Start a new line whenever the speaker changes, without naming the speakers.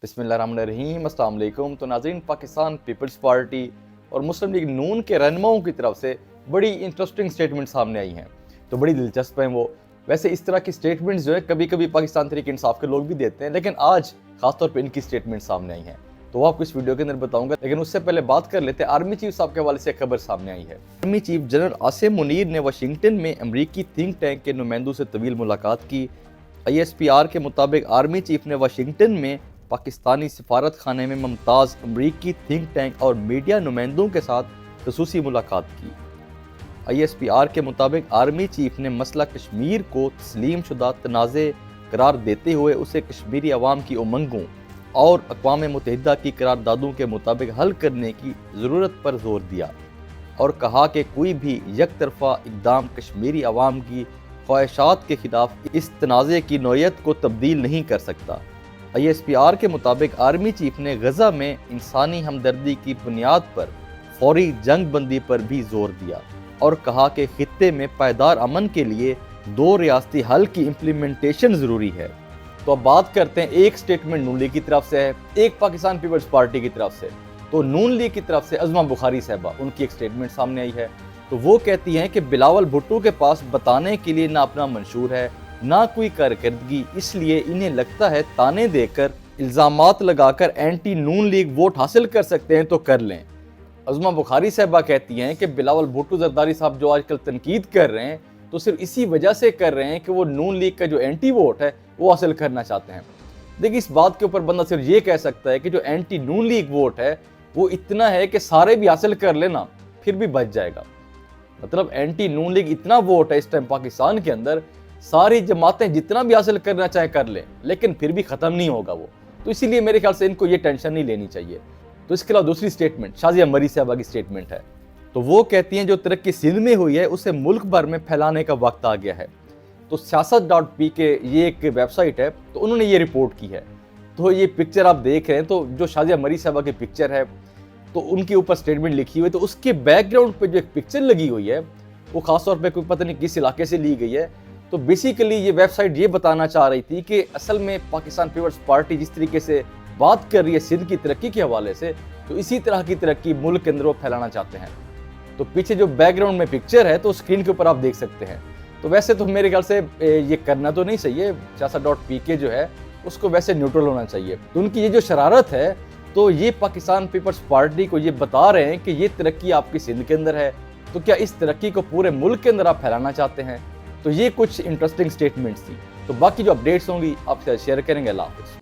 بسم اللہ الرحمن الرحیم، السلام علیکم۔ تو ناظرین، پاکستان پیپلز پارٹی اور مسلم لیگ نون کے رہنماؤں کی طرف سے بڑی انٹرسٹنگ سٹیٹمنٹ سامنے آئی ہیں، تو بڑی دلچسپ ہیں وہ۔ ویسے اس طرح کی سٹیٹمنٹس جو ہے کبھی کبھی پاکستان تحریک انصاف کے لوگ بھی دیتے ہیں، لیکن آج خاص طور پہ ان کی سٹیٹمنٹ سامنے آئی ہیں، تو وہ آپ کو اس ویڈیو کے اندر بتاؤں گا۔ لیکن اس سے پہلے بات کر لیتے ہیں آرمی چیف صاحب کے حوالے سے ایک خبر سامنے آئی ہے۔ Army chief general Asim Munir نے واشنگٹن میں امریکی تھنک ٹینک کے نمائندوں سے طویل ملاقات کی۔ ISPR کے مطابق آرمی چیف نے واشنگٹن میں پاکستانی سفارت خانے میں ممتاز امریکی تھنک ٹینک اور میڈیا نمائندوں کے ساتھ خصوصی ملاقات کی۔ ISPR کے مطابق آرمی چیف نے مسئلہ کشمیر کو تسلیم شدہ تنازع قرار دیتے ہوئے اسے کشمیری عوام کی امنگوں اور اقوام متحدہ کی قراردادوں کے مطابق حل کرنے کی ضرورت پر زور دیا، اور کہا کہ کوئی بھی یک طرفہ اقدام کشمیری عوام کی خواہشات کے خلاف اس تنازع کی نوعیت کو تبدیل نہیں کر سکتا۔ ISPR کے مطابق آرمی چیف نے غزہ میں انسانی ہمدردی کی بنیاد پر فوری جنگ بندی پر بھی زور دیا، اور کہا کہ خطے میں پائیدار امن کے لیے دو ریاستی حل کی امپلیمنٹیشن ضروری ہے۔ تو اب بات کرتے ہیں، ایک سٹیٹمنٹ نون لیگ کی طرف سے ہے، ایک پاکستان پیپلز پارٹی کی طرف سے۔ تو نون لیگ کی طرف سے عظمہ بخاری صاحبہ، ان کی ایک سٹیٹمنٹ سامنے آئی ہے، تو وہ کہتی ہیں کہ بلاول بھٹو کے پاس بتانے کے لیے نہ اپنا منشور ہے نہ کوئی کارکردگی، اس لیے انہیں لگتا ہے تانے دے کر، الزامات لگا کر اینٹی نون لیگ ووٹ حاصل کر سکتے ہیں تو کر لیں۔ عظمہ بخاری صاحبہ کہتی ہیں کہ بلاول بھٹو زرداری صاحب جو آج کل تنقید کر رہے ہیں تو صرف اسی وجہ سے کر رہے ہیں کہ وہ نون لیگ کا جو اینٹی ووٹ ہے وہ حاصل کرنا چاہتے ہیں۔ دیکھیں، اس بات کے اوپر بندہ صرف یہ کہہ سکتا ہے کہ جو اینٹی نون لیگ ووٹ ہے وہ اتنا ہے کہ سارے بھی حاصل کر لینا پھر بھی بچ جائے گا۔ مطلب اینٹی نون لیگ اتنا ووٹ ہے اس ٹائم پاکستان کے اندر، ساری جماعتیں جتنا بھی حاصل کرنا چاہیں کر لیں لیکن پھر بھی ختم نہیں ہوگا وہ، تو اسی لیے میرے خیال سے ان کو یہ ٹینشن نہیں لینی چاہیے۔ تو اس کے علاوہ دوسری سٹیٹمنٹ شازیہ مری صاحبہ کی سٹیٹمنٹ ہے، تو وہ کہتی ہیں جو ترقی سندھ میں ہوئی ہے اسے ملک بھر میں پھیلانے کا وقت آ گیا ہے۔ تو سیاست.p کے یہ ایک ویب سائٹ ہے، تو انہوں نے یہ رپورٹ کی ہے، تو یہ پکچر آپ دیکھ رہے ہیں، تو جو شازیہ مری صاحبہ کی پکچر ہے تو ان کے اوپر سٹیٹمنٹ لکھی ہوئی ہے، تو اس کے بیک گراؤنڈ پہ جو ایک پکچر لگی ہوئی ہے وہ خاص طور پہ کوئی پتہ نہیں کس علاقے سے لی گئی ہے۔ تو بیسیکلی یہ ویب سائٹ یہ بتانا چاہ رہی تھی کہ اصل میں پاکستان پیپلز پارٹی جس طریقے سے بات کر رہی ہے سندھ کی ترقی کے حوالے سے، تو اسی طرح کی ترقی ملک کے اندر وہ پھیلانا چاہتے ہیں۔ تو پیچھے جو بیک گراؤنڈ میں پکچر ہے تو اسکرین کے اوپر آپ دیکھ سکتے ہیں۔ تو ویسے تو میرے خیال سے یہ کرنا تو نہیں صحیح ہے، سیاست.p جو ہے اس کو ویسے نیوٹرل ہونا چاہیے۔ تو ان کی یہ جو شرارت ہے تو یہ پاکستان پیپلز پارٹی کو یہ بتا رہے ہیں کہ یہ ترقی آپ کی سندھ کے اندر ہے، تو کیا اس ترقی کو پورے ملک کے اندر آپ پھیلانا چاہتے ہیں؟ تو یہ کچھ انٹرسٹنگ سٹیٹمنٹس تھی، تو باقی جو اپڈیٹس ہوں گی آپ سے شیئر کریں گے۔ اللہ حافظ۔